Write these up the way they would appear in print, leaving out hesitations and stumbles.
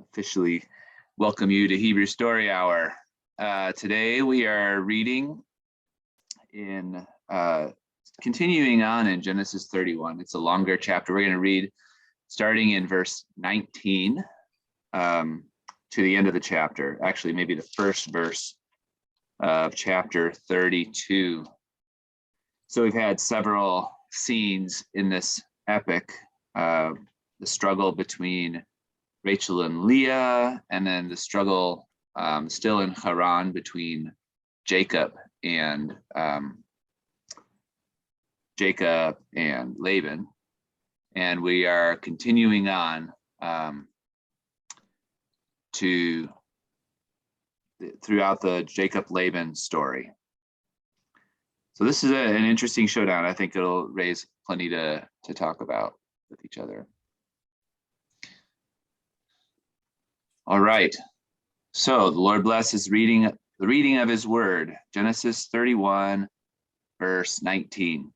officially welcome you to Hebrew Story Hour. Today we are reading continuing on in Genesis 31. It's a longer chapter. We're going to read starting in verse 19 to the end of the chapter. Actually, maybe the first verse of chapter 32. So we've had several scenes in this epic, the struggle between Rachel and Leah, and then the struggle still in Haran between Jacob and Laban. And we are continuing on throughout the Jacob-Laban story. So this is an interesting showdown. I think it'll raise plenty to talk about with each other. All right. So the Lord bless the reading of his word. Genesis 31, verse 19.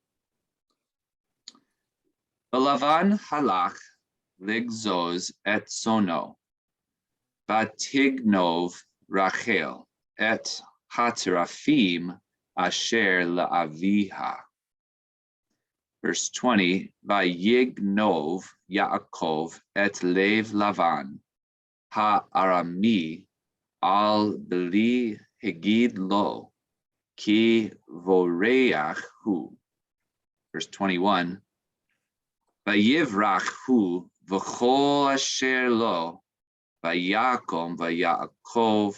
Lavan halach ligzoz et sono, vatignov Rachel et haterafim asher la'aviha. Verse 20, Vayignov Yaakov et lev Lavan ha-arami al beli hegid lo ki voreach hu. Verse 21, Vayivrach hu v'chol asher lo vayakom vayaakov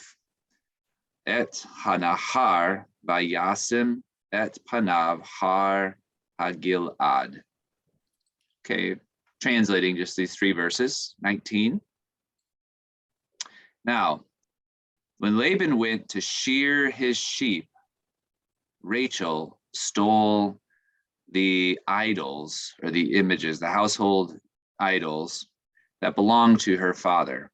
et hanahar vayasim et panav har hagilad. Okay, translating just these three verses, 19. Now, when Laban went to shear his sheep, Rachel stole the idols, or the images, the household idols that belonged to her father.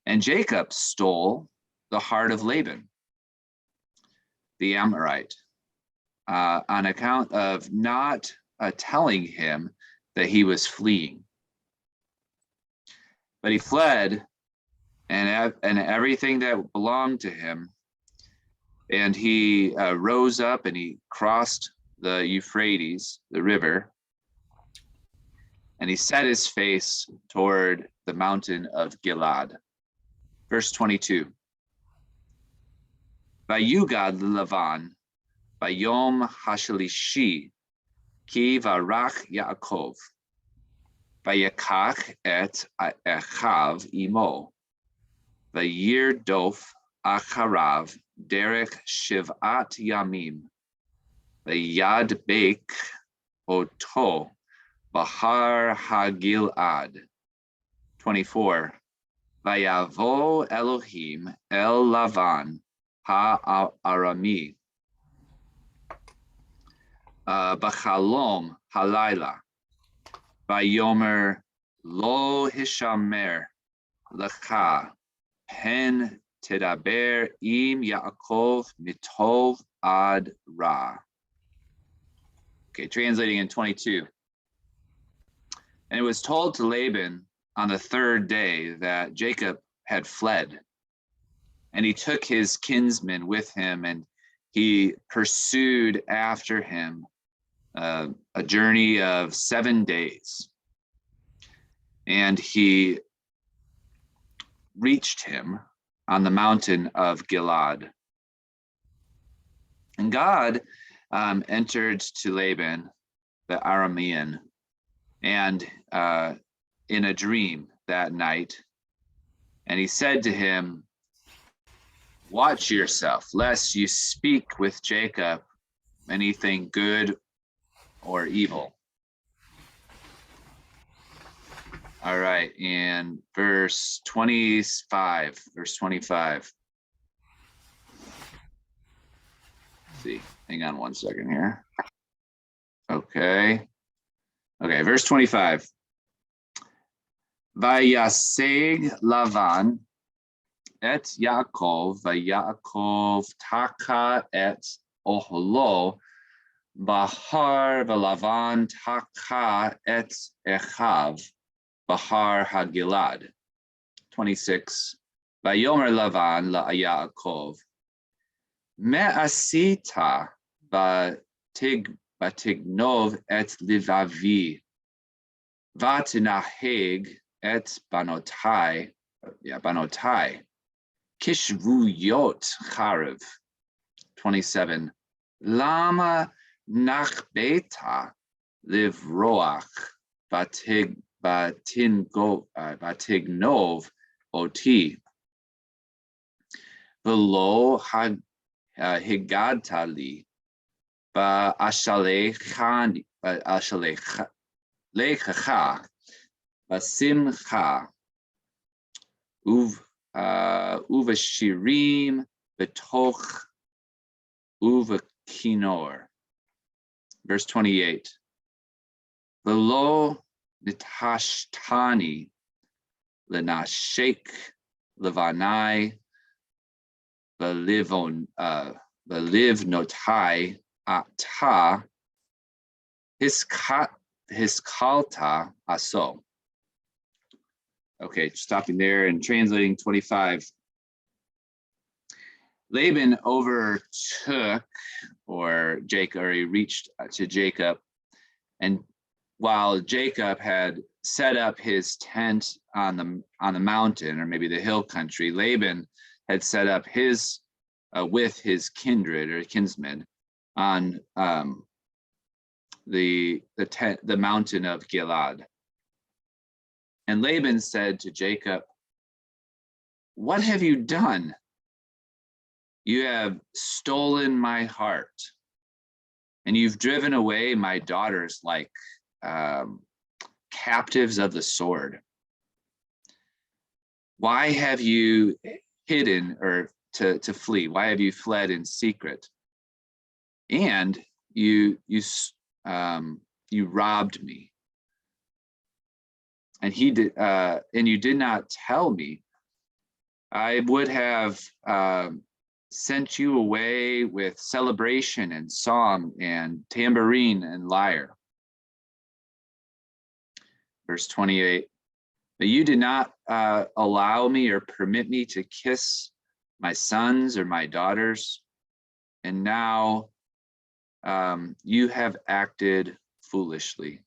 And Jacob stole the heart of Laban, the Amorite, on account of not telling him that he was fleeing. But he fled, and everything that belonged to him, and he rose up and he crossed the Euphrates, the river, and he set his face toward the mountain of Gilad. Verse 22. Vayugad Lavan Vayom Hashalishi Ki Varach Yaakov Vayakach et Echav Imo Vayirdof Acharav Derech Shivat Yamim Vayadbek Oto Bahar Hagilad. 24. Vayavo Elohim El Lavan Ha-Arami Bachalom Halayla Vayomer Lo Hishamer Lecha Pen Tedaber Im Yaakov Mitov Ad Ra. Okay, translating in 22. And it was told to Laban on the third day that Jacob had fled, and he took his kinsmen with him, and he pursued after him a journey of 7 days. And he reached him on the mountain of Gilad. And God entered to Laban, the Aramean, and in a dream that night. And he said to him, watch yourself, lest you speak with Jacob anything good or evil. All right, and verse 25. Let's see, hang on one second here. Okay, verse 25. Vayaseg Lavan et Yaakov, Vayaakov taka et ohlo, Bahar v'Lavan taka et Echav, Bahar Hagilad. 26. Vayomer Lavan la Yaakov. Me'asita batignov et livavi. Vatinaheg et banotai. Banotai. Kishvuyot charav. 27. Lama nachbeta livroach batignov oti. Velo higadtali ba'ashalechani ba'ashalecha basimcha uvashirim betoch uvakinor. Verse 28. Velo nitashtani lenashek levanai belivnotai ata hiskalta aso. Okay, stopping there and translating 25. Laban overtook, or he reached to Jacob, and while Jacob had set up his tent on the mountain, or maybe the hill country, Laban had set up his with his kindred or kinsmen on the mountain of Gilad. And Laban said to Jacob, "What have you done? You have stolen my heart, and you've driven away my daughters like captives of the sword. Why have you hidden, or to flee? Why have you fled in secret? And you robbed me. And you did not tell me. I would have sent you away with celebration and song and tambourine and lyre." Verse 28. But you did not allow me or permit me to kiss my sons or my daughters, and now you have acted foolishly.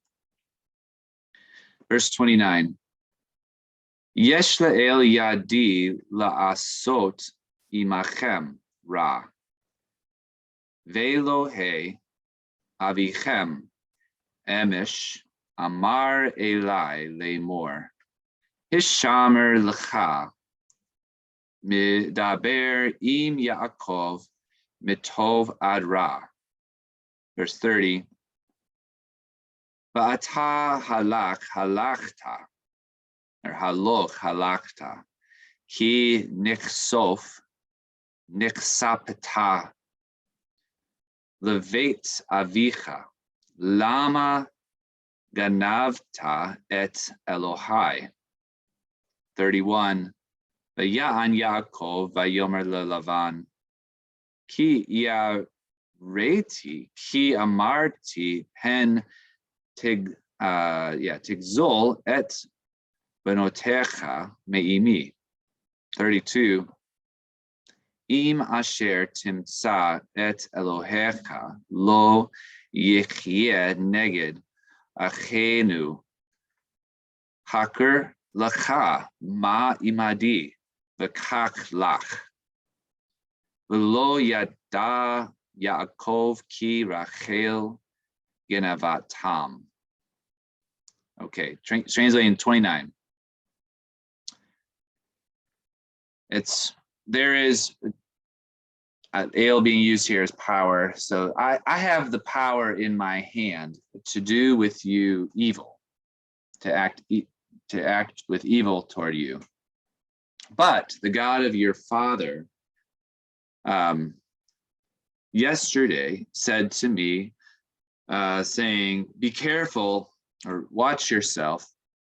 Verse 29. Yesh la'el yadi la'asot imachem ra, velo he avichem emish amar elai le'mor, hishamer lecha midaber im Yaakov mitov ad ra. Verse 30. Va'ata halachta, or halachta, ki nichsapta levet avicha, lama ganavta et Elohai. 31. Vaya'an Yaakov vayomer leLavan, ki yareti, ki amarti pen tigzol et benotecha me'imi. 32. Im asher timtsa et Elohecha lo yichyeh neged achenu haker lacha ma imadi v'kach lach v'lo yada Yaakov ki Rachel genavat tam. Okay, translating 29. There is ale being used here as power. So I have the power in my hand to do with you evil, to act with evil toward you. But the God of your father yesterday said to me, saying, be careful, or watch yourself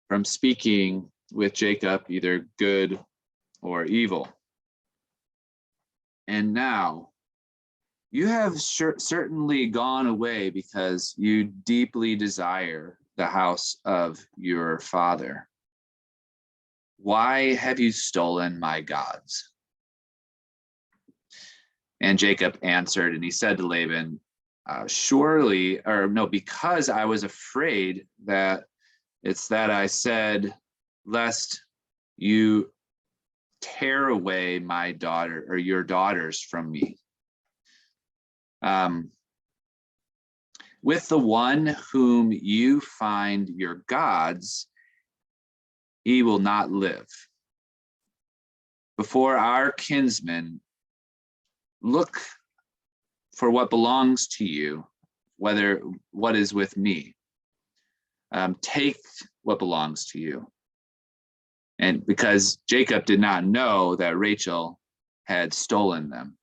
from speaking with Jacob, either good or evil. And now you have certainly gone away because you deeply desire the house of your father. Why have you stolen my gods? And Jacob answered, and he said to Laban, because I was afraid that I said, lest you tear away my daughter or your daughters from me. With the one whom you find your gods, he will not live. Before our kinsmen, look for what belongs to you, whether what is with me. Take what belongs to you. And because Jacob did not know that Rachel had stolen them.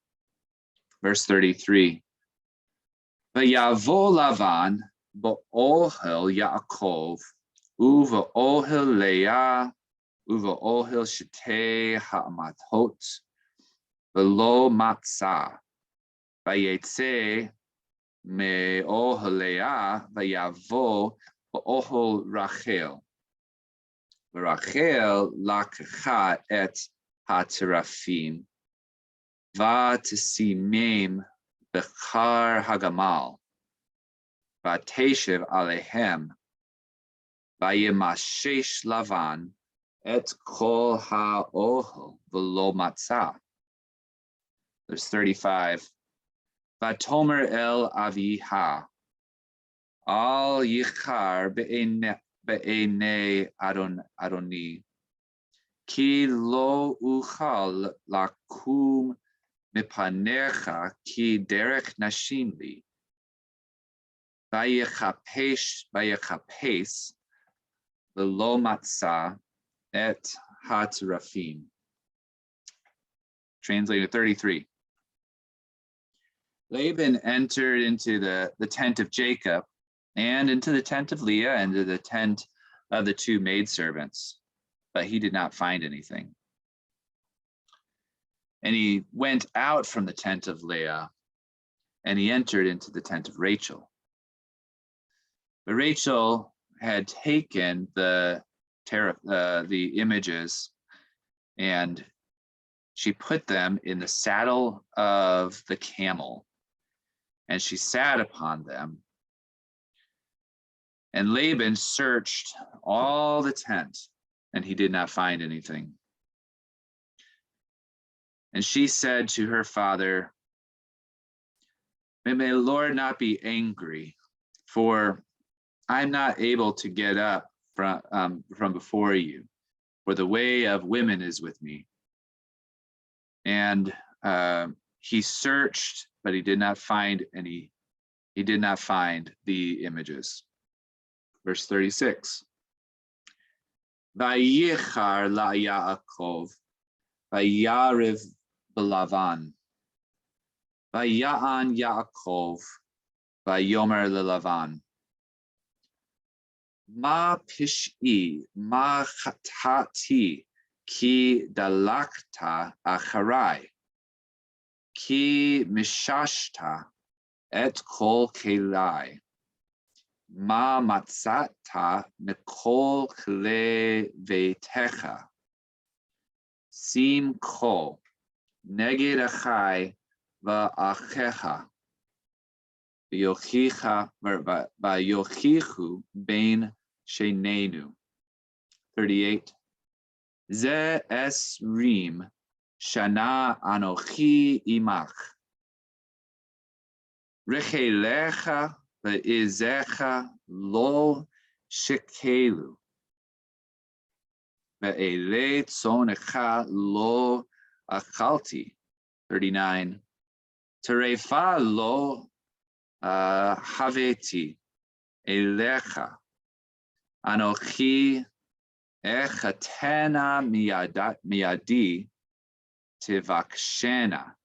Verse 33. Vayavo Lavan ba'ohel Yaakov uva ohel Leah uva ohel shetei ha'amathot velo matzah vayetze me ohel Leah vayavo ba'ohel Rachel. Rachel lakcha et haterafim v'tesimim bechar hagamal v'teshev alehem v'yemashesh Lavan et kol ha'ohel v'lo matzah. Verse 35. V'tomer el aviha al yichar be'enei Adoni ki lo uchal lakum mipanecha ki derech nashim li vayechapes v'lo matzah et haterafim. Translated 33. Laban entered into the tent of Jacob and into the tent of Leah and into the tent of the two maidservants, but he did not find anything. And he went out from the tent of Leah and he entered into the tent of Rachel. But Rachel had taken the images and she put them in the saddle of the camel and she sat upon them. And Laban searched all the tent and he did not find anything. And she said to her father, may the Lord not be angry, for I'm not able to get up from before you, for the way of women is with me. And he searched, but he did not find any. He did not find the images. Verse 36. Vayichar la Yaakov, vayariv b'Lavan, vaya'an Yaakov, vayomer leLavan. Ma pish'i, ma chatati, ki dalakta acharai, ki mishashta et kol kelai. Ma matzata mikol kle vetecha. Sim ko neged achai va'achecha. V'yochichu bein shenenu. 38. Ze esrim shana anochi imach. Rechelecha ve'izecha lo shekelu. Ve'ele tzonecha lo achalti. 39. Terefa lo haveti elecha. Anochi echatena miyadi tivakshena.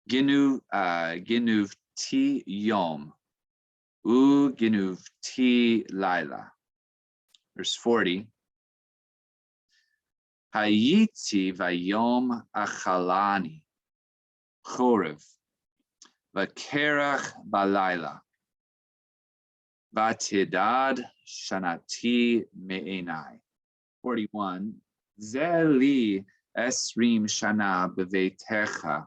Ginuvti yom u ginuvti laila. Verse 40. Hayiti vayom achalani chorev vakerach balayla vatidad shanati me'enai. 41. Zeli esrim shana bevetecha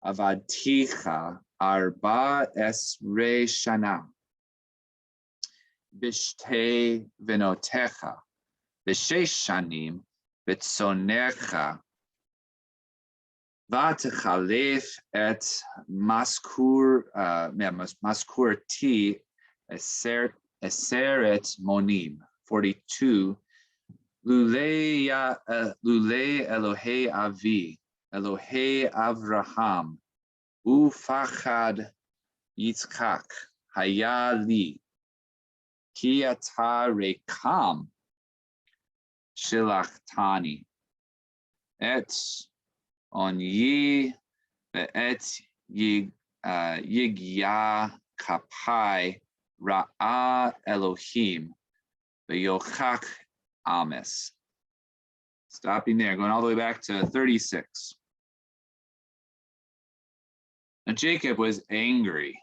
avadticha arba esre shana bishte venotecha bishesh shanim bitzonecha vatechalef et maskur ti eseret monim. 42. Lulei Elohei Avi, Elohei Avraham, Ufachad Yitzchak, Hayali, Ki ata rekam, Shilachtani, Et onyi, Et Yigya Kapai, Ra'a Elohim, Veyochak Ames. Stopping there, going all the way back to 36. Now Jacob was angry,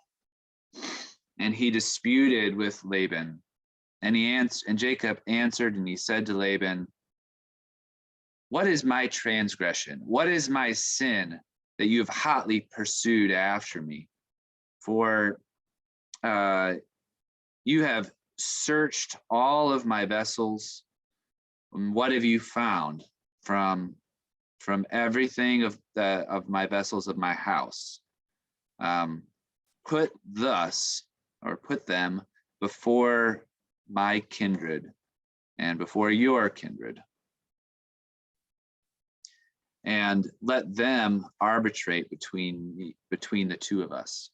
and he disputed with Laban. And Jacob answered, and he said to Laban, "What is my transgression? What is my sin that you have hotly pursued after me? For you have searched all of my vessels. What have you found from everything of my vessels of my house? Put them before my kindred and before your kindred, and let them arbitrate between the two of us.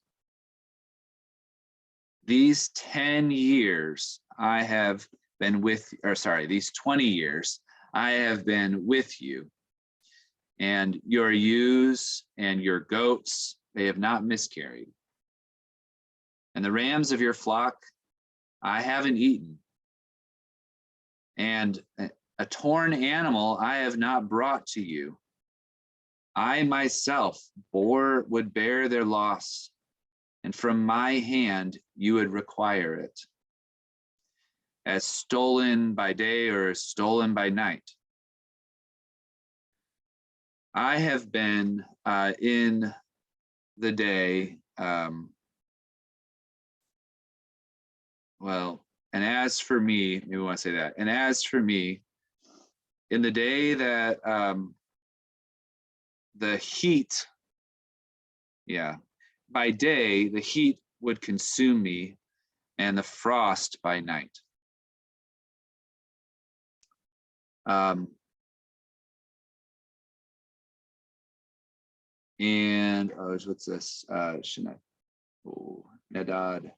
These 10 years I have been these 20 years I have been with you, and your ewes and your goats, they have not miscarried. And the rams of your flock I haven't eaten, and a torn animal I have not brought to you. I myself would bear their loss, and from my hand you would require it, as stolen by day or as stolen by night. I have been in the day, and as for me, maybe we want to say that, and as for me, in the day that the heat, by day the heat would consume me, and the frost by night. And what's this? Nedad.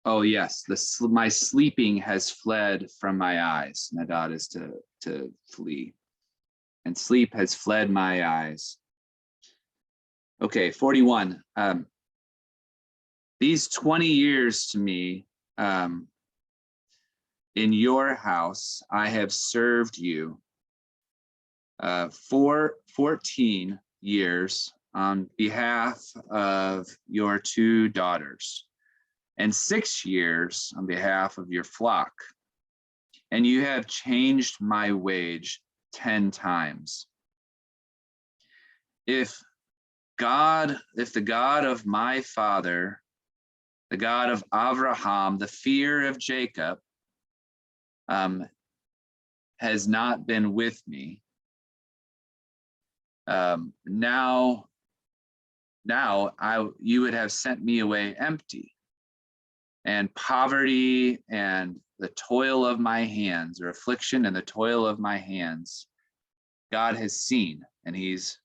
Oh yes, my sleeping has fled from my eyes. Nedad is to flee, and sleep has fled my eyes. Okay, 41. These 20 years to me, in your house, I have served you. 14 years on behalf of your 2 daughters, and 6 years on behalf of your flock. And you have changed my wage 10 times. If the God of my father, the God of Abraham, the fear of Jacob, has not been with me, now you would have sent me away empty, and poverty and the toil of my hands, or affliction and the toil of my hands, God has seen, and he's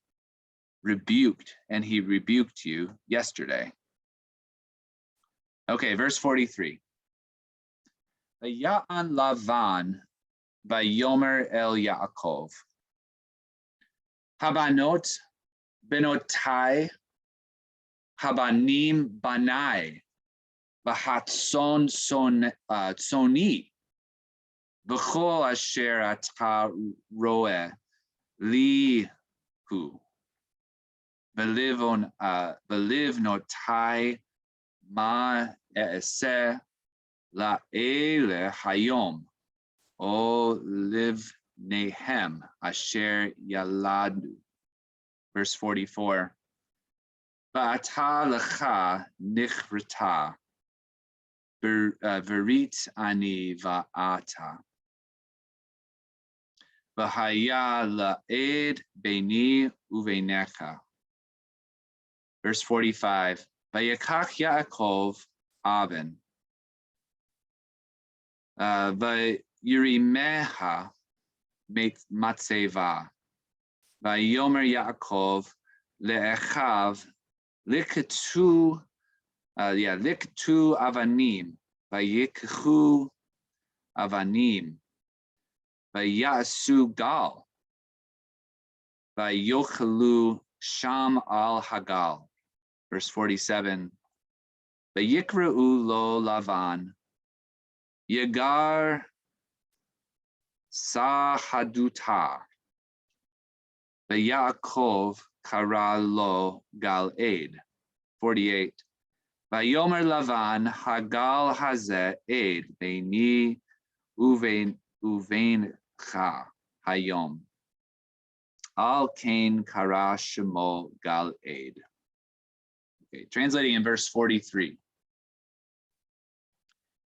rebuked, and he rebuked you yesterday. Okay, verse 43. Vaya'an Lavan vayomer el Yaakov, Habanot benotai, Habanim banai, Vahatson soni, V'chol asher ata roeh li hu, Velivnotai ma e'eseh la'ele hayom, o livnehem asher yaladu. Verse 44. Ba'ata lecha nichrata, verit ani va'ata. V'haya la'ed beini uvenecha. Verse 45. Vayakach Yaakov aven. Vayirimeha matzeva. Vayomer Yaakov le'echav likatu avanim. Vayikchu avanim. Vayasu gal. Vayochelu sham al hagal. Verse 47. Vayikra'u lo Lavan. Yagar sahaduta. Yaakov kara lo Gal'ed. 48. Vayomer Lavan hagal hazeh ed beini uvencha hayom. Al kain kara shemo Gal'ed. Okay, translating in verse 43.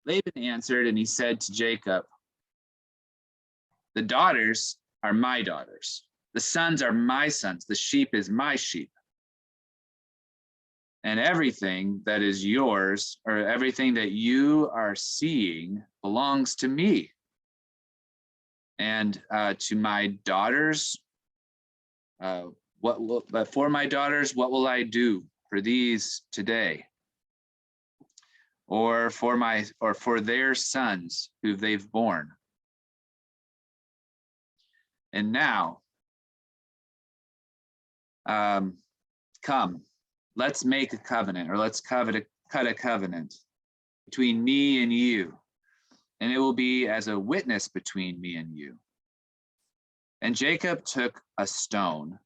Laban answered and he said to Jacob, the daughters are my daughters. The sons are my sons. The sheep is my sheep. And everything that is yours, or everything that you are seeing, belongs to me. And to my daughters, but for my daughters, what will I do for these today? Or for their sons who they've born? And now, come, let's make a covenant, or let's cut a covenant between me and you, and it will be as a witness between me and you. And Jacob took a stone,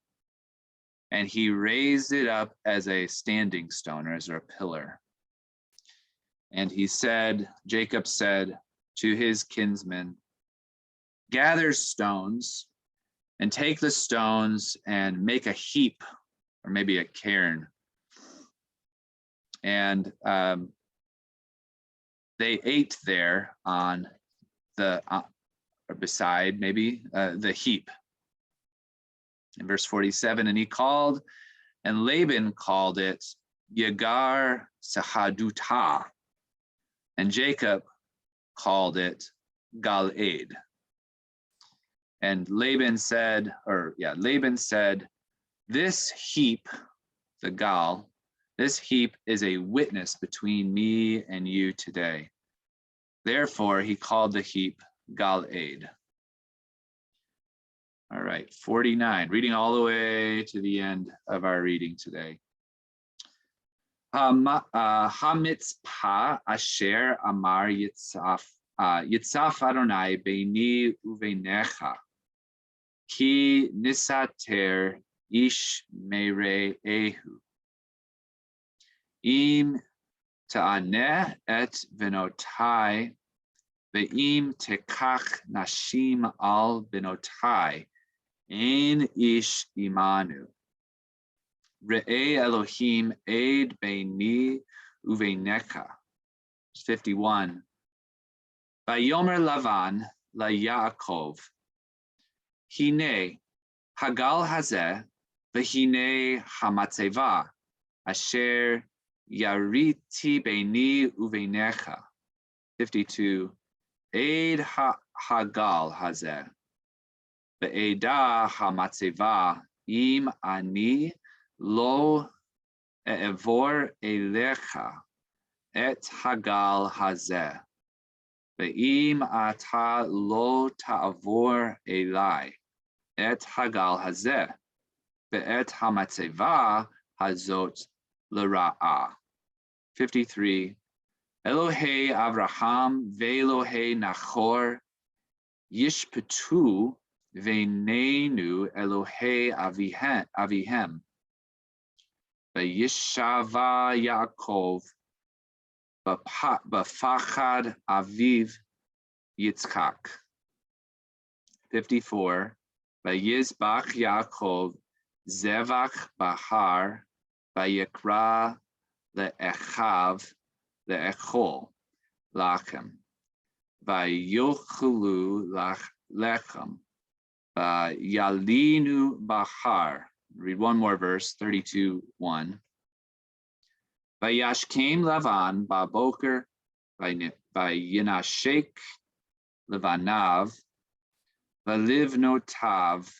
and he raised it up as a standing stone, or as a pillar. And Jacob said to his kinsmen, gather stones and take the stones and make a heap, or maybe a cairn. And they ate there on the, or beside maybe the heap. In verse 47, and he called, and Laban called it Yagar Sahaduta, and Jacob called it Gal'ed. And Laban said, this heap, the Gal, this heap is a witness between me and you today. Therefore, he called the heap Gal'ed. All right, 49, reading all the way to the end of our reading today. Hamitzpah asher amar Yitzaf Adonai beini uvenecha ki nisater ish mere ehu im ta'aneh et venotai ve'im tekach nashim al benotai ein ish imanu. Re'eh Elohim eid beini uvenecha. 51. Vayomer Lavan la Yaakov, hine hagal hazeh v'hine hamatzeva asher yariti beini uvenecha. 52. Eid hagal hazeh ve'eda hamatzeva im ani lo e'evor elecha et hagal hazeh. Ve'im ata lo ta'avor elai et hagal hazeh ve'et hamatzeva hazot l'ra'ah. 53. Elohei Avraham ve'Elohei Nachor yishpetu ve'neinu Elohei avihem. Ve'yishava Yaakov b'fachad aviv Yitzchak. 54. Vayizbach Yaakov zevach bahar vayikra le'echav le'echol lachem vayochelu lechem vayalinu bahar. Read one more verse, 32:1. Vayashkem Lavan baboker vayinashek levanav valivnotav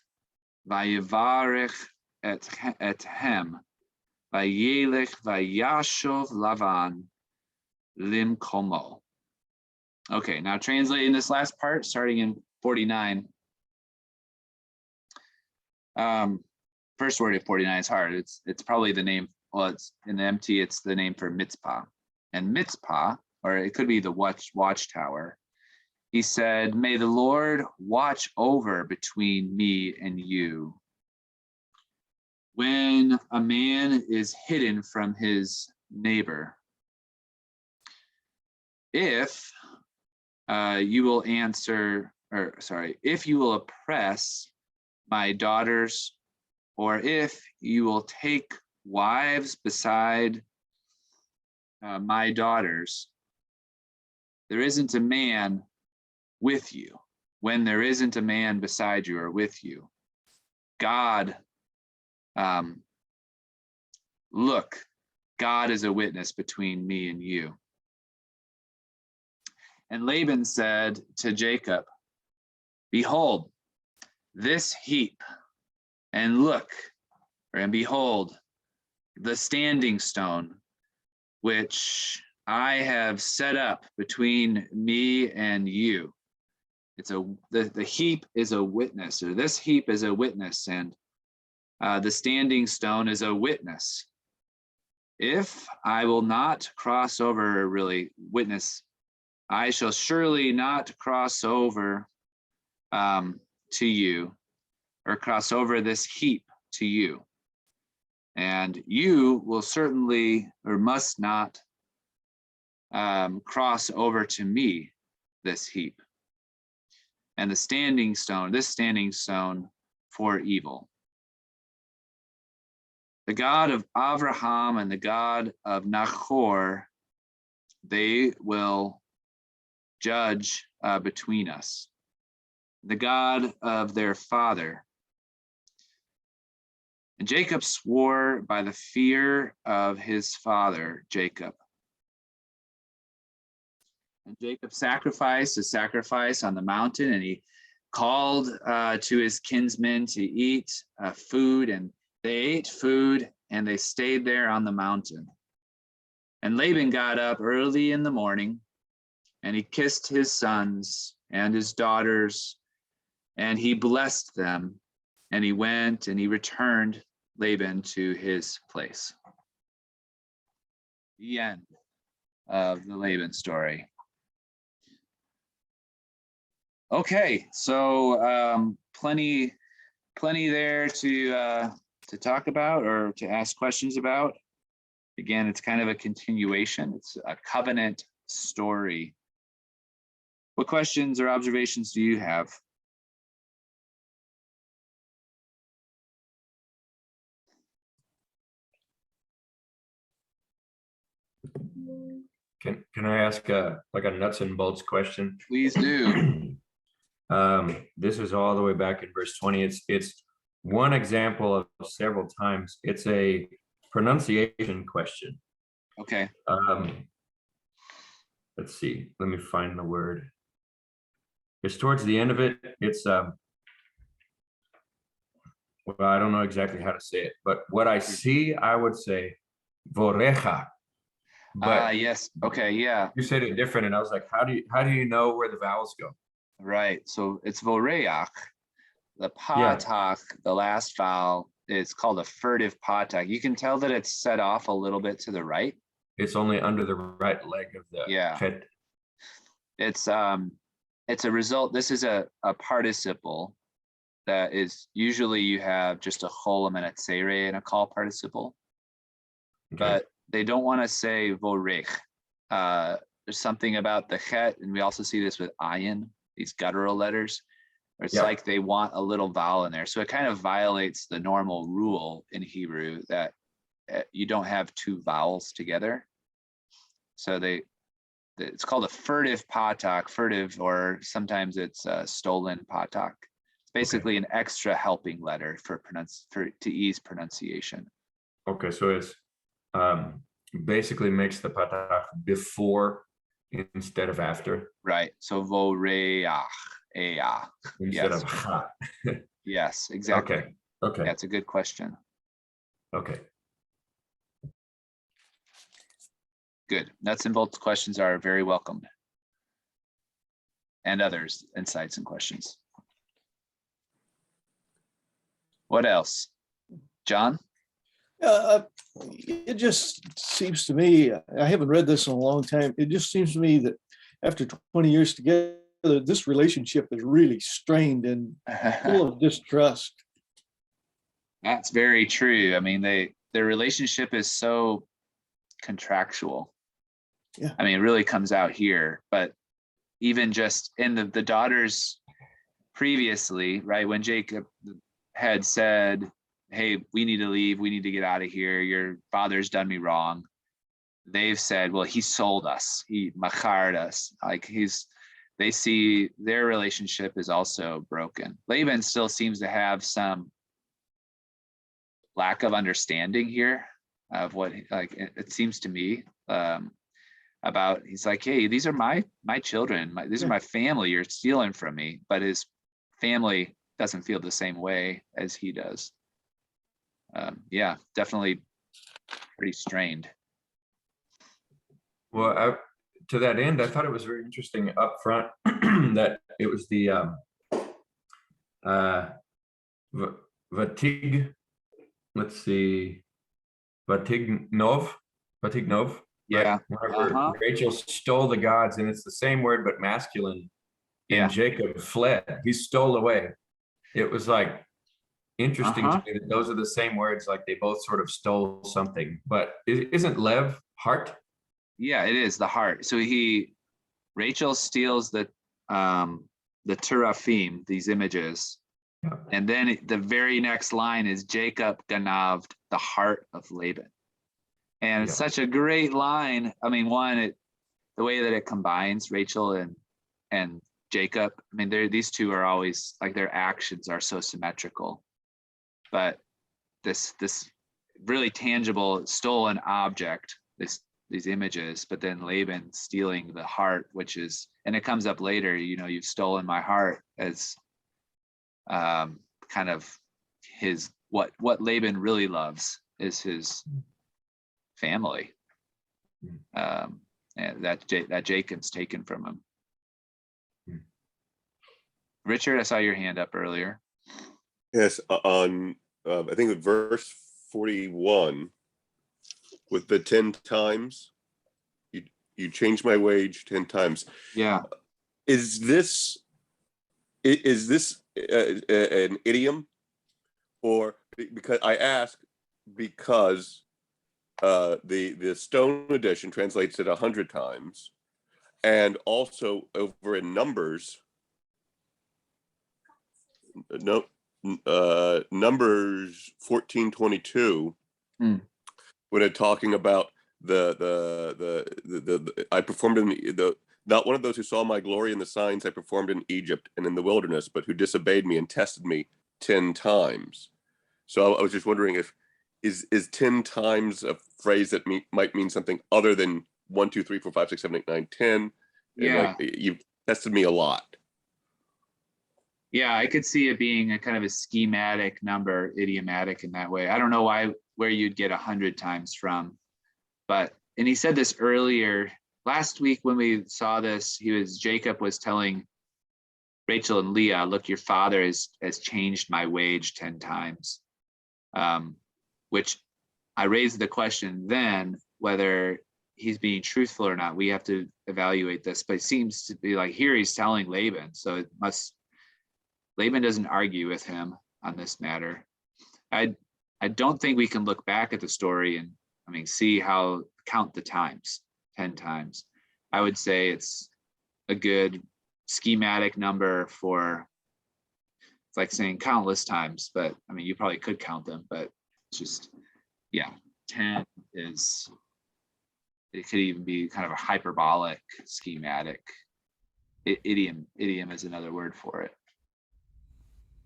vayivarech ethem vayelech vayashov Lavan limkomo. Okay, now translating this last part, starting in 49. First word of 49 is hard. It's probably the name. Well, it's in the MT. It's the name for Mitzpah, and Mitzpah, or it could be the watchtower. He said, "May the Lord watch over between me and you." When a man is hidden from his neighbor, if you will if you will oppress my daughters, or if you will take wives beside my daughters, there isn't a man with you. When there isn't a man beside you or with you, God, look, God is a witness between me and you. And Laban said to Jacob, "Behold, this heap, and look, and behold, the standing stone, which I have set up between me and you." It's the heap is a witness, or this heap is a witness, and the standing stone is a witness. If I will not cross over, really witness, I shall surely not cross over to you, or cross over this heap to you. And you will certainly, or must not, cross over to me this heap. And the standing stone, this standing stone for evil. The God of Abraham and the God of Nahor, they will judge between us. The God of their father. And Jacob swore by the fear of his father, Jacob. And Jacob sacrificed a sacrifice on the mountain, and he called to his kinsmen to eat food, and they ate food, and they stayed there on the mountain. And Laban got up early in the morning, and he kissed his sons and his daughters, and he blessed them, and he went and he returned Laban to his place. The end of the Laban story. Okay, so plenty there to talk about or to ask questions about. Again, it's kind of a continuation. It's a covenant story. What questions or observations do you have? Can I ask like a nuts and bolts question? Please do. This is all the way back in verse 20. It's one example of several times. It's a pronunciation question. Okay. Let's see. Let me find the word. It's towards the end of it. It's well, I don't know exactly how to say it, but what I see, I would say vorecha. But yes. Okay. Yeah. you said it different, and I was like, how do you know where the vowels go? Right. So it's voreach. The patak, the last vowel, is called a furtive patak. You can tell that it's set off a little bit to the right. It's only under the right leg of the head. It's a result. This is a participle that is usually you have just a cholam and a tzere and a call participle. Okay. But they don't want to say vorech. there's something about the chet, and we also see this with ayin, these guttural letters, where it's Yep. like they want a little vowel in there. So it kind of violates the normal rule in Hebrew that you don't have two vowels together. So it's called a furtive patak, furtive, or sometimes it's a stolen patak. It's basically an extra helping letter to ease pronunciation. Okay, so it's basically makes the patak before instead of after. Right. So voreach, each. Instead Yes. of ha. Yes, exactly. Okay. Okay. That's a good question. Okay. Good. Nuts and bolts questions are very welcome. And others, insights and questions. What else? John? It just seems to me, I haven't read this in a long time. It just seems to me that after 20 years together, this relationship is really strained and full of distrust. That's very true. I mean, their relationship is so contractual. Yeah. I mean, it really comes out here, but even just in the daughters previously, right, when Jacob had said, hey, we need to leave, we need to get out of here, your father's done me wrong, they've said, well, he sold us, he machared us. Like they see their relationship is also broken. Laban still seems to have some lack of understanding here of what, like, it seems to me, about, he's like, hey, these are my children, these are my family, you're stealing from me. But his family doesn't feel the same way as he does. Yeah, definitely pretty strained. Well, to that end, I thought it was very interesting up front that it was the Vatig, let's see, Vatignov. Yeah. Right? Whenever Rachel stole the gods, and it's the same word but masculine. Yeah. And Jacob fled. He stole away. It was like interesting to me that those are the same words, like they both sort of stole something. But isn't Lev heart? Yeah, it is the heart. So Rachel steals the teraphim, these images. Yeah. And then the very next line is Jacob ganaved the heart of Laban. And it's such a great line. I mean, the way that it combines Rachel and Jacob. I mean, these two are always like, their actions are so symmetrical. But this really tangible stolen object, these images, but then Laban stealing the heart, and it comes up later, you've stolen my heart, as kind of what Laban really loves is his family, and that Jacob's taken from him. Richard, I saw your hand up earlier. Yes, on I think with verse 41, with the 10 times, you changed my wage 10 times. Yeah. Is this an idiom, or because I ask because the Stone edition translates it 100 times, and also over in Numbers, Numbers 14:22, when they're talking about the I performed in the not one of those who saw my glory and the signs I performed in Egypt and in the wilderness, but who disobeyed me and tested me 10 times. So I was just wondering if is 10 times a phrase that might mean something other than 1, 2, 3, 4, 5, 6, 7, 8, 9, 10. Yeah. Like, you've tested me a lot. Yeah, I could see it being a kind of a schematic number, idiomatic in that way. I don't know where you'd get 100 times from, and he said this earlier last week when we saw this. Jacob was telling Rachel and Leah, look, your father has changed my wage 10 times, which I raised the question then whether he's being truthful or not. We have to evaluate this, but it seems to be like here he's telling Laban, so Laban doesn't argue with him on this matter. I don't think we can look back at the story and count the times, 10 times. I would say it's a good schematic number for, it's like saying countless times, but I mean, you probably could count them, but it's just, yeah, 10 is, it could even be kind of a hyperbolic schematic. Idiom is another word for it.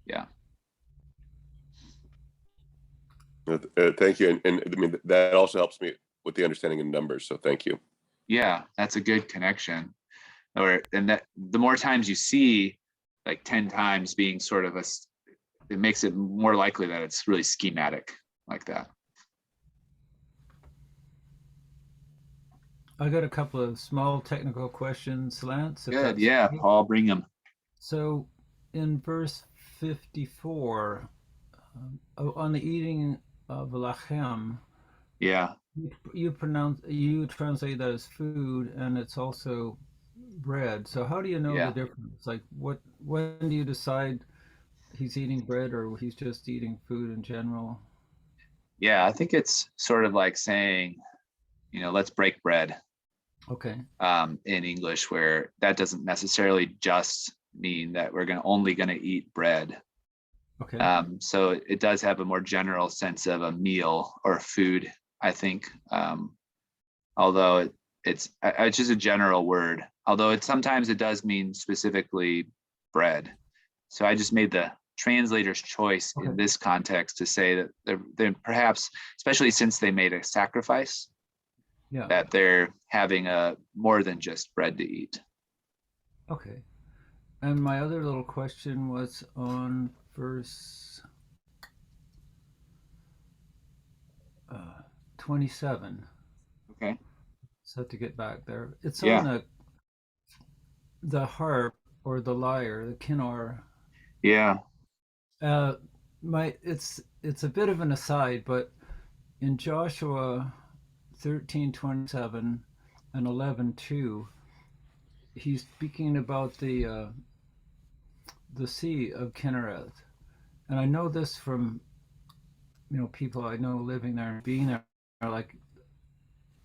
Yeah. Thank you. And I mean, that also helps me with the understanding of numbers. So thank you. Yeah, that's a good connection. And that the more times you see, like 10 times being sort of it makes it more likely that it's really schematic like that. I got a couple of small technical questions, Lance. Good, yeah, okay. Paul, bring them. So in verse 54, on the eating of lachem, yeah, you translate that as food, and it's also bread. So how do you know the difference? Like, when do you decide he's eating bread or he's just eating food in general? Yeah, I think it's sort of like saying, let's break bread. Okay. In English, where that doesn't necessarily just mean that we're only going to eat bread. Okay. So it does have a more general sense of a meal or food, I think. Although it's just a general word. Although sometimes it does mean specifically bread. So I just made the translator's choice in this context to say that they're perhaps, especially since they made a sacrifice, that they're having more than just bread to eat. Okay. And my other little question was on verse 27. Okay. So to get back there, it's on the harp or the lyre, the kinnor. Yeah. It's a bit of an aside, but in Joshua 13:27 and 11:2, he's speaking about the Sea of Kinnereth, and I know this from people I know living there and being there. Like,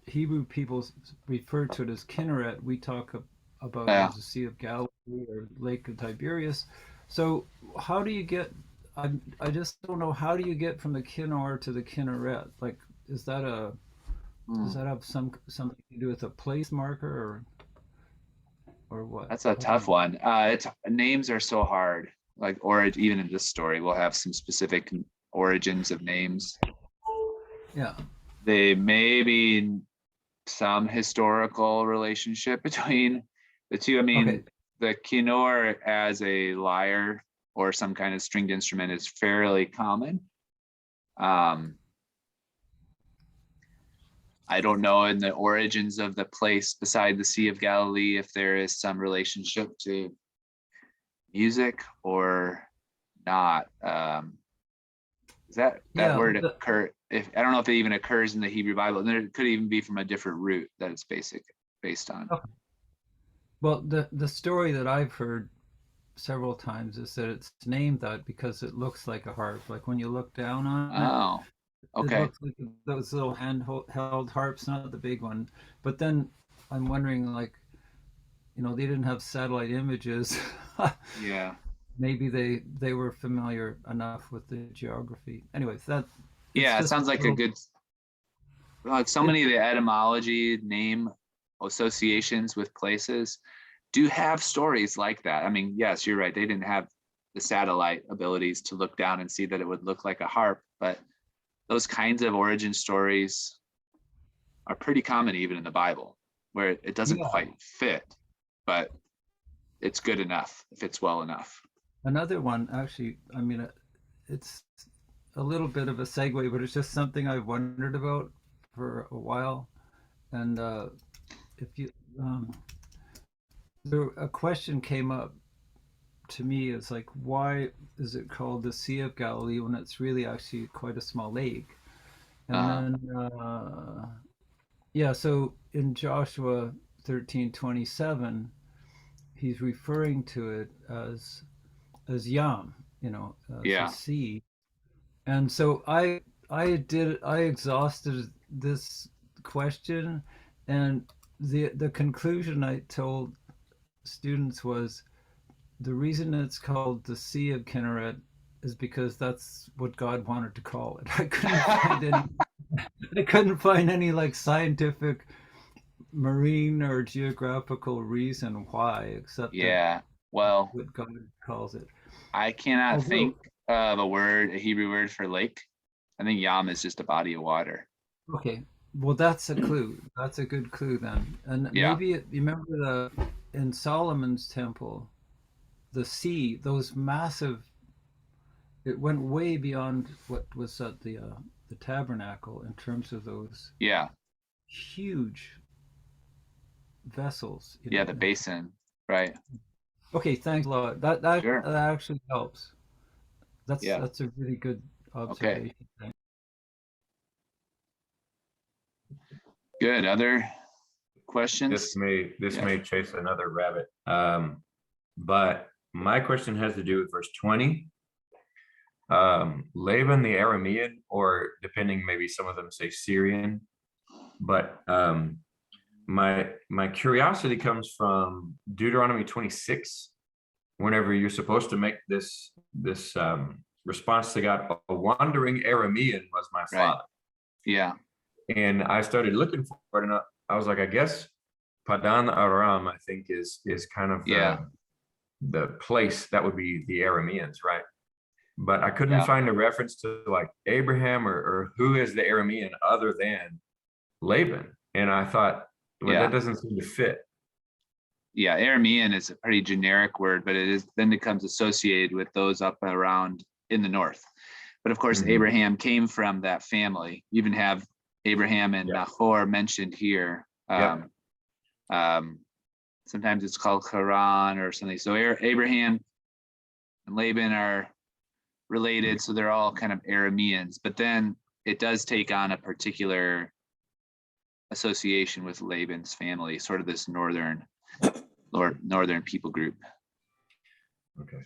Hebrew people refer to it as Kinneret. We talk about it as the Sea of Galilee or Lake of Tiberias. So how do you get? I just don't know, how do you get from the Kinnor to the Kinneret? Like, does that have something to do with a place marker or what? That's a tough one. Names are so hard. Like, or even in this story, we'll have some specific origins of names. Yeah. They may be some historical relationship between the two. I mean, the kinnor as a lyre or some kind of stringed instrument is fairly common. I don't know in the origins of the place beside the Sea of Galilee if there is some relationship to music or not. Does that word occur? I don't know if it even occurs in the Hebrew Bible, and there could even be from a different root that it's based on. Okay. Well, the story that I've heard several times is that it's named that because it looks like a harp. Like when you look down on it, it looks like those little handheld harps, not the big one. But then I'm wondering, like, they didn't have satellite images. Yeah. Maybe they were familiar enough with the geography. Anyways, it sounds like a good, like so many of the etymology name associations with places do have stories like that. I mean, yes, you're right. They didn't have the satellite abilities to look down and see that it would look like a harp, but those kinds of origin stories are pretty common even in the Bible, where it doesn't quite fit, but it's good enough, it fits well enough. Another one, actually, I mean, it's a little bit of a segue, but it's just something I've wondered about for a while. And if you, a question came up to me, is like, why is it called the Sea of Galilee when it's really actually quite a small lake? And then, so in Joshua 13:27, he's referring to it as Yam, the sea. And so I exhausted this question, and the conclusion I told students was the reason it's called the Sea of Kinneret is because that's what God wanted to call it. I couldn't find any like scientific, marine, or geographical reason why, except that Yeah. Well, what God calls it. I cannot think Although, of a Hebrew word for lake. I think Yam is just a body of water. okay, well that's a clue. That's a good clue then. And Yeah. maybe you remember in Solomon's temple, the sea, those massive. It went way beyond what was at the tabernacle in terms of those Yeah. huge vessels. Yeah. The basin. Right. Okay, thanks a lot. That Sure. actually helps. Yeah. That's a really good Okay. observation. Thanks. Good. Other This questions? Yeah. may chase another rabbit. But my question has to do with verse 20. Laban the Aramean, or depending, maybe some of them say Syrian, but my curiosity comes from Deuteronomy 26. Whenever you're supposed to make this response to God, a wandering Aramean was my Right. father. Yeah. And I started looking for it, and I was like, I guess Padan Aram, I think, is kind of the place that would be the Arameans, right? But I couldn't find a reference to like Abraham or who is the Aramean other than Laban. And I thought, well, that doesn't seem to fit. Yeah, Aramean is a pretty generic word, but it then becomes associated with those up around in the north. But of course, Abraham came from that family. You even have Abraham and Nahor mentioned here. Sometimes it's called Haran or something. So Abraham and Laban are related, so they're all kind of Arameans. But then it does take on a particular association with Laban's family, sort of this northern people group. Okay.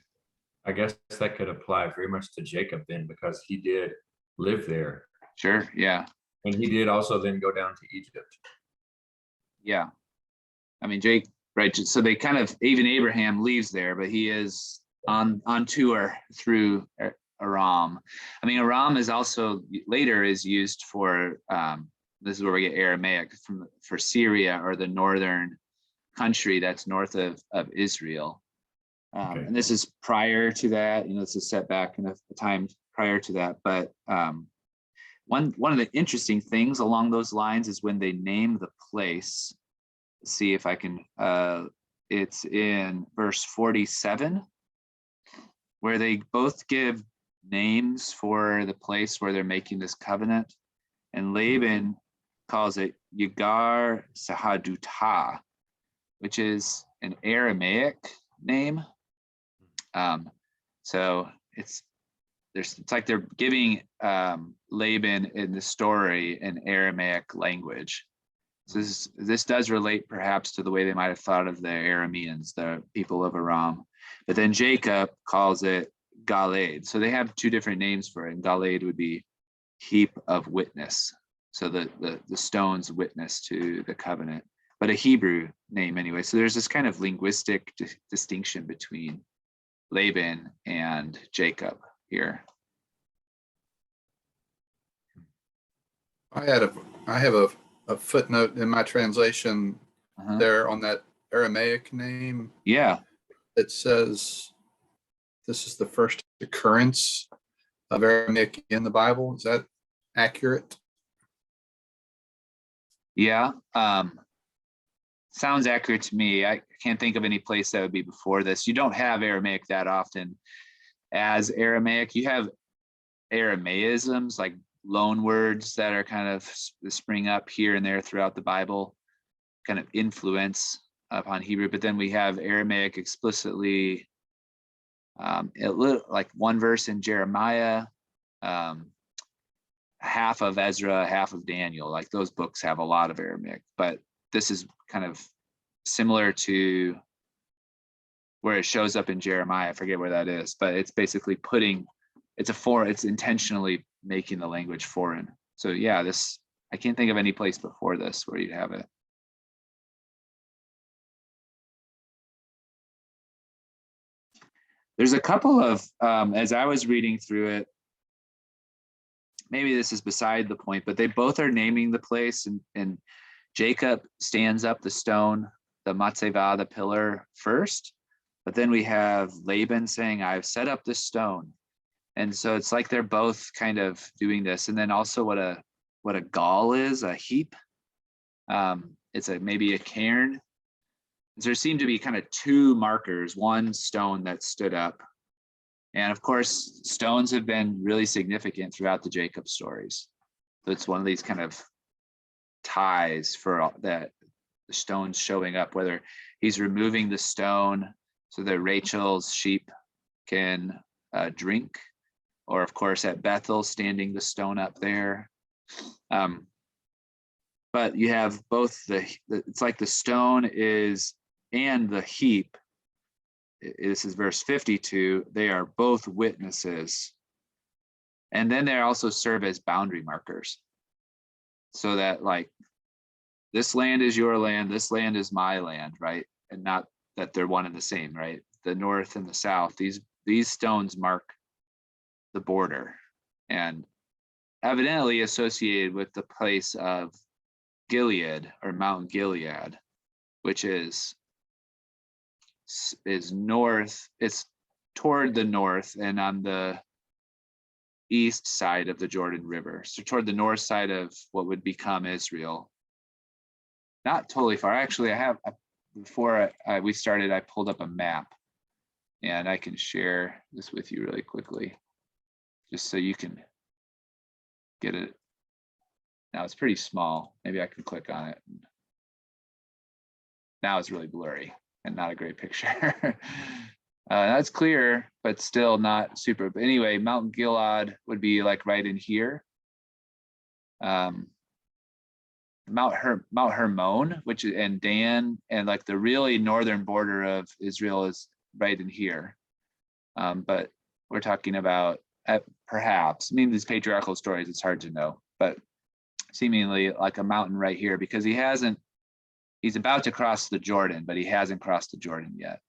I guess that could apply very much to Jacob then, because he did live there. Sure, yeah. And he did also then go down to Egypt. Yeah. I mean, Jake, right? So they kind of, even Abraham leaves there, but he is on tour through Aram. I mean, Aram is also later is used for, this is where we get Aramaic for Syria, or the northern country that's north of Israel. And this is prior to that, this is set back in the time prior to that. But one of the interesting things along those lines is when they name the place. Let's see if I can, it's in verse 47, where they both give names for the place where they're making this covenant. And Laban calls it Yagar Sahadutah, which is an Aramaic name. So it's like they're giving Laban in the story an Aramaic language. So this does relate perhaps to the way they might have thought of the Arameans, the people of Aram. But then Jacob calls it Galeed. So they have two different names for it. And Galeed would be heap of witness. So the stones witness to the covenant, but a Hebrew name anyway. So there's this kind of linguistic distinction between Laban and Jacob here. I have a footnote in my translation there on that Aramaic name. Yeah. It says this is the first occurrence of Aramaic in the Bible. Is that accurate? Yeah. Sounds accurate to me. I can't think of any place that would be before this. You don't have Aramaic that often as Aramaic. You have Aramaisms, like loan words that are kind of spring up here and there throughout the Bible, kind of influence upon Hebrew. But then we have Aramaic explicitly, like one verse in Jeremiah, half of Ezra, half of Daniel. Like those books have a lot of Aramaic, but this is kind of similar to where it shows up in Jeremiah. I forget where that is, but it's basically it's intentionally making the language foreign. So yeah, I can't think of any place before this where you have it. There's a couple of, as I was reading through it, maybe this is beside the point, but they both are naming the place, and Jacob stands up the stone, the matzevah, the pillar first, but then we have Laban saying, I've set up this stone. And so it's like they're both kind of doing this. And then also what a gall is, a heap. It's maybe a cairn. There seem to be kind of two markers, one stone that stood up. And of course, stones have been really significant throughout the Jacob stories. So it's one of these kind of ties for that, the stones showing up, whether he's removing the stone so that Rachel's sheep can drink, or of course at Bethel, standing the stone up there. But you have both it's like the stone is, and the heap, this is verse 52, they are both witnesses. And then they also serve as boundary markers. So that like, this land is your land, this land is my land, right? And not that they're one and the same, right? The north and the south, these stones mark the border, and evidently associated with the place of Gilead, or Mount Gilead, which is north, it's toward the north and on the east side of the Jordan River. So toward the north side of what would become Israel. Not totally far. Actually, I have, before we started, I pulled up a map, and I can share this with you really quickly, just so you can get it. Now it's pretty small. Maybe I can click on it. Now it's really blurry and not a great picture. That's clear, but still not super. But anyway, Mount Gilead would be like right in here. Mount Hermon, which is, and Dan, and like the really northern border of Israel is right in here. But we're talking about perhaps, I mean, these patriarchal stories, it's hard to know, but seemingly like a mountain right here, because he's about to cross the Jordan, but he hasn't crossed the Jordan yet.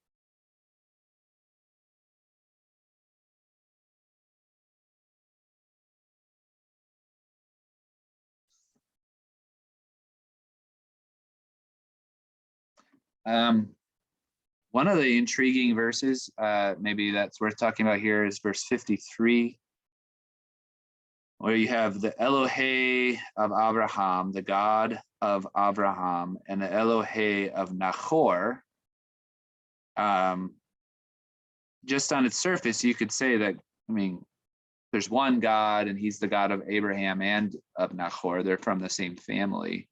One of the intriguing verses, maybe that's worth talking about here, is verse 53, where you have the Elohe of Abraham, the God of Abraham, and the Elohe of Nahor. Just on its surface, you could say that, I mean, there's one God, and he's the God of Abraham and of Nahor. They're from the same family.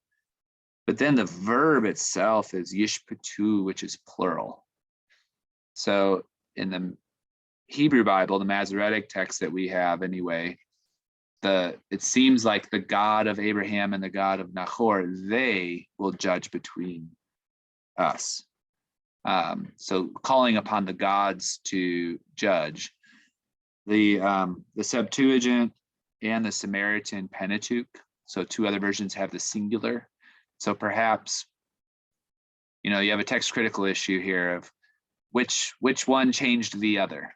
But then the verb itself is yishpatu, which is plural. So in the Hebrew Bible, the Masoretic text that we have anyway, it seems like the God of Abraham and the God of Nahor, they will judge between us. So calling upon the gods to judge. The Septuagint and the Samaritan Pentateuch, so two other versions have the singular. So perhaps, you have a text critical issue here of which one changed the other.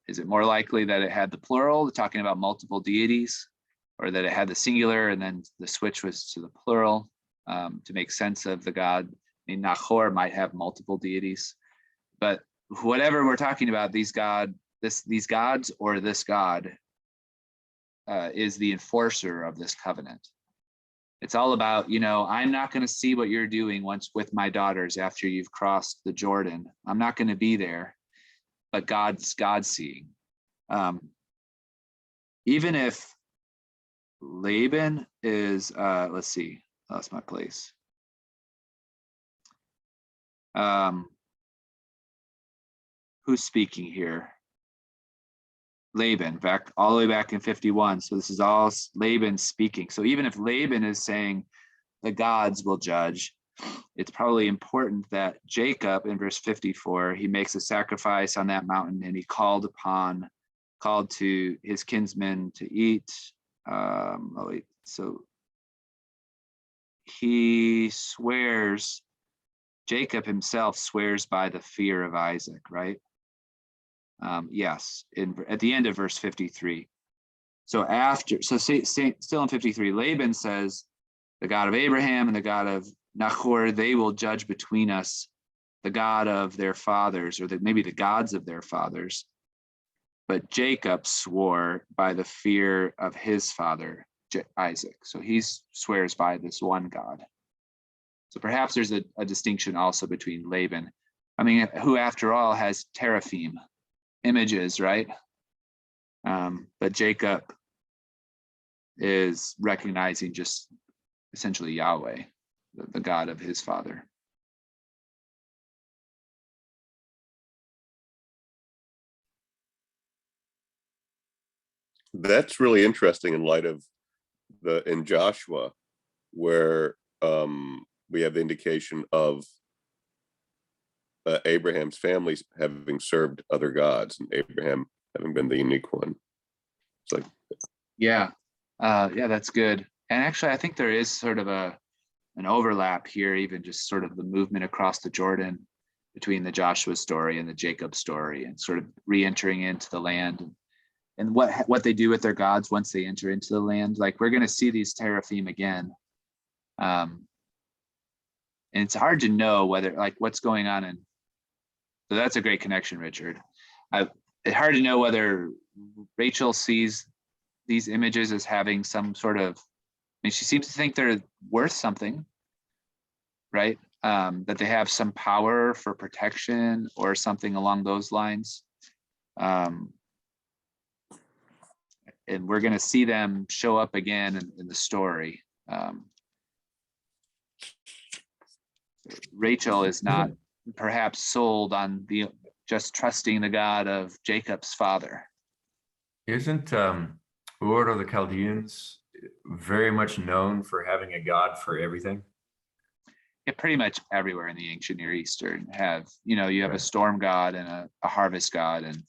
Is it more likely that it had the plural, talking about multiple deities, or that it had the singular and then the switch was to the plural to make sense of the God? I mean, Nahor might have multiple deities, but whatever we're talking about, these gods or this God is the enforcer of this covenant. It's all about, I'm not going to see what you're doing once with my daughters after you've crossed the Jordan. I'm not going to be there, but God's seeing. Even if Laban is, let's see, lost my place. Who's speaking here? Laban, all the way back in 51. So this is all Laban speaking. So even if Laban is saying the gods will judge, it's probably important that Jacob in verse 54, he makes a sacrifice on that mountain, and he called to his kinsmen to eat. So he swears Jacob himself swears by the fear of Isaac, right? Yes, at the end of verse 53. So still in 53, Laban says, the God of Abraham and the God of Nahor, they will judge between us, the God of their fathers, or maybe the gods of their fathers. But Jacob swore by the fear of his father, Isaac. So he swears by this one God. So perhaps there's a distinction also between Laban, who after all has teraphim, images, right? But Jacob is recognizing just essentially Yahweh, the God of his father. That's really interesting in light of in Joshua, where we have the indication of Abraham's families having served other gods, and Abraham having been the unique one. It's like, yeah, that's good. And actually, I think there is sort of an overlap here, even just sort of the movement across the Jordan between the Joshua story and the Jacob story, and sort of re-entering into the land, and what they do with their gods once they enter into the land. Like, we're going to see these teraphim again. And it's hard to know whether, like, what's going on. And so that's a great connection, Richard. It's hard to know whether Rachel sees these images as having some sort of, she seems to think they're worth something, right? That they have some power for protection or something along those lines. And we're going to see them show up again in the story. Rachel is not perhaps sold on just trusting the God of Jacob's father. Isn't Ur of the Chaldeans very much known for having a god for everything? Yeah, pretty much everywhere in the ancient Near Eastern you have a storm god and a harvest god and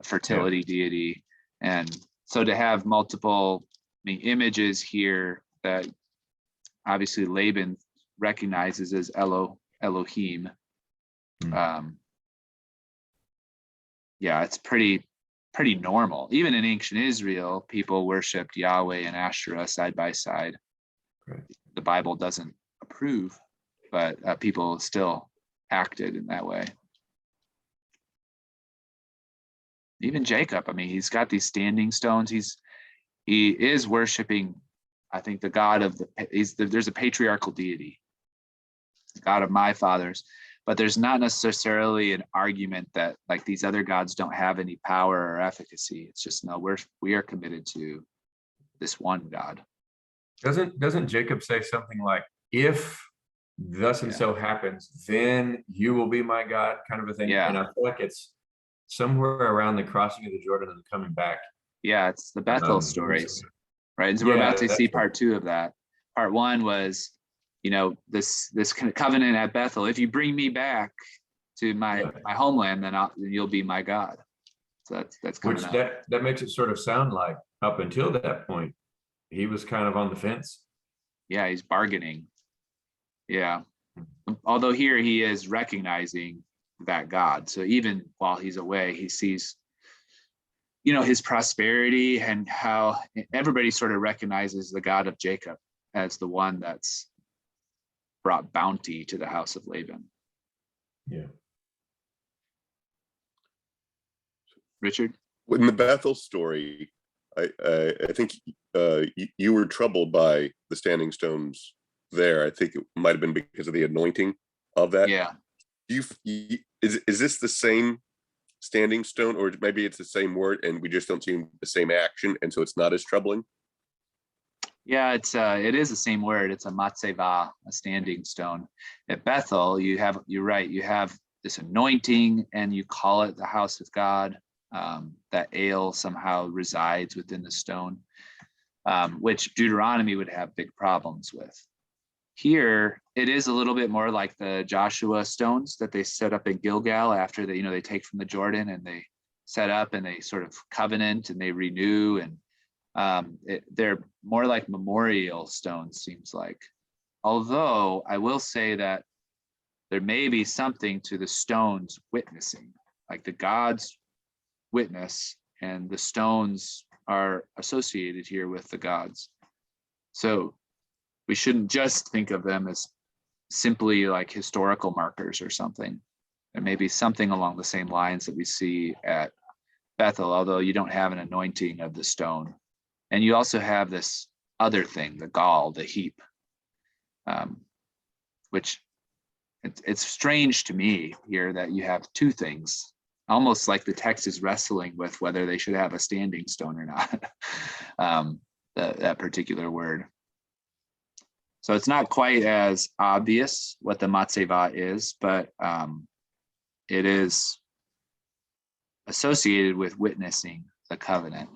a fertility deity. And so to have multiple images here that obviously Laban recognizes as Elohim. It's pretty normal. Even in ancient Israel, people worshipped Yahweh and Asherah side by side. Right. The Bible doesn't approve, but people still acted in that way. Even Jacob, he's got these standing stones. He is worshiping, I think, the God of there's a patriarchal deity, the God of my fathers, but there's not necessarily an argument that like these other gods don't have any power or efficacy. It's just, no, we are committed to this one God. Doesn't Jacob say something like, if thus and so happens, then you will be my God, kind of a thing? Yeah. And I feel like it's somewhere around the crossing of the Jordan and coming back. Yeah, it's the Bethel stories, right? And so we're about to see part 2 of that. Part 1 was, this covenant at Bethel. If you bring me back to my homeland, then you'll be my God. So that's coming up. That makes it sort of sound like up until that point, he was kind of on the fence. Yeah, he's bargaining. Yeah. Although here he is recognizing that God. So even while he's away, he sees, his prosperity and how everybody sort of recognizes the God of Jacob as the one that's brought bounty to the house of Laban. Yeah. Richard? In the Bethel story, I think you were troubled by the standing stones there. I think it might have been because of the anointing of that. Yeah. Is this the same standing stone, or maybe it's the same word and we just don't see the same action, and so it's not as troubling? Yeah, it is the same word. It's a matzeva, a standing stone. At Bethel, you're right, you have this anointing and you call it the house of God. That ale somehow resides within the stone, which Deuteronomy would have big problems with. Here, it is a little bit more like the Joshua stones that they set up in Gilgal after they take from the Jordan, and they set up and they sort of covenant and they renew, and they're more like memorial stones, seems like. Although I will say that there may be something to the stones witnessing, like the gods witness, and the stones are associated here with the gods. So we shouldn't just think of them as simply like historical markers or something. There may be something along the same lines that we see at Bethel, although you don't have an anointing of the stone. And you also have this other thing, the gall, the heap, which it's strange to me here that you have two things, almost like the text is wrestling with whether they should have a standing stone or not, that particular word. So it's not quite as obvious what the matzeva is, but it is associated with witnessing the covenant.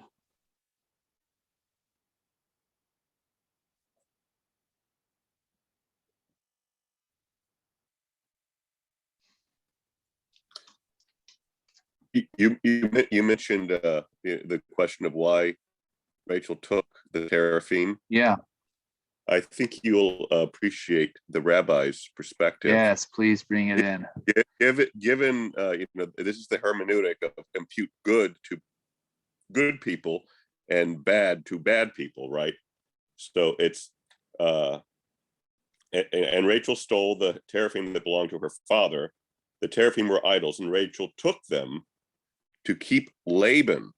You mentioned the question of why Rachel took the teraphim. Yeah. I think you'll appreciate the rabbi's perspective. Yes, please bring it in. Given this is the hermeneutic of impute good to good people and bad to bad people, right? So it's and Rachel stole the teraphim that belonged to her father. The teraphim were idols, and Rachel took them to keep Laban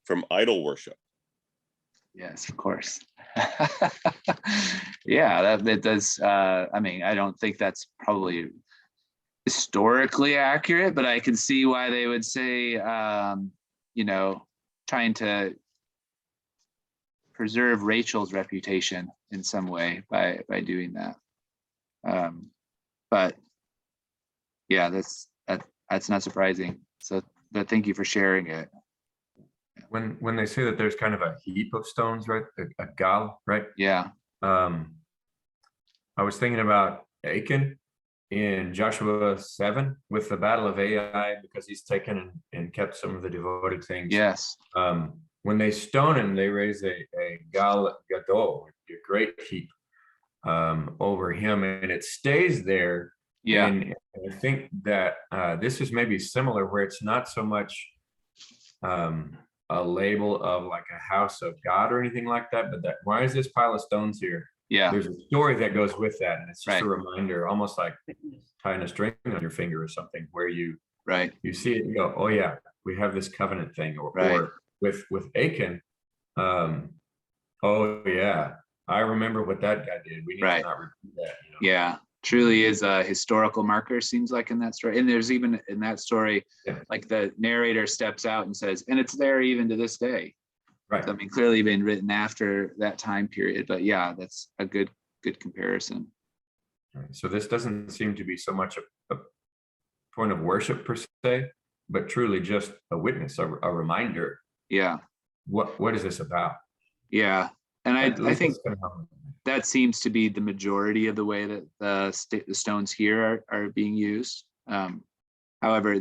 from idol worship. Yes, of course. Yeah, that does. I mean, I don't think that's probably historically accurate, but I can see why they would say, trying to preserve Rachel's reputation in some way by doing that. But yeah, that's not surprising. So, but thank you for sharing it. When they say that there's kind of a heap of stones, right? A gal, right? Yeah. I was thinking about Achan in Joshua 7 with the battle of Ai, because he's taken and kept some of the devoted things. Yes. When they stone him, they raise a gal gadol, a great heap over him, and it stays there. Yeah. And I think that this is maybe similar, where it's not so much a label of like a house of God or anything like that, but that why is this pile of stones here? Yeah. There's a story that goes with that, and it's just Right. a reminder, almost like tying a string on your finger or something, where you see it and go, oh yeah, we have this covenant thing. Or with Achan, oh yeah, I remember what that guy did. We need to not repeat that. Yeah, truly is a historical marker, seems like, in that story. And there's even in that story, like the narrator steps out and says, and it's there even to this day. Right. So, I mean, clearly been written after that time period, but yeah, that's a good comparison. So this doesn't seem to be so much a point of worship per se, but truly just a witness, a reminder. Yeah. What is this about? Yeah. And I think that seems to be the majority of the way that the stones here are being used. However,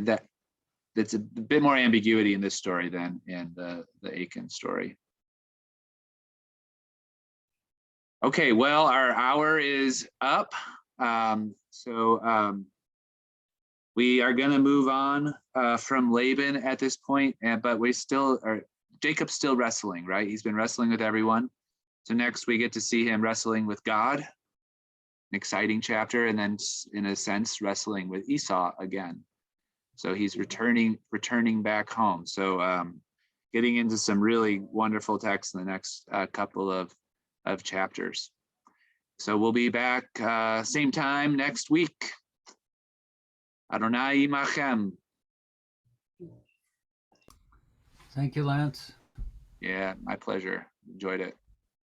that's a bit more ambiguity in this story than in the Achan story. Okay, well, our hour is up. So we are going to move on from Laban at this point, but we still are. Jacob's still wrestling, right? He's been wrestling with everyone. So next we get to see him wrestling with God, an exciting chapter, and then in a sense wrestling with Esau again. So he's returning back home. So getting into some really wonderful texts in the next couple of chapters. So we'll be back same time next week. Adonai Imachem. Thank you, Lance. Yeah, my pleasure. Enjoyed it.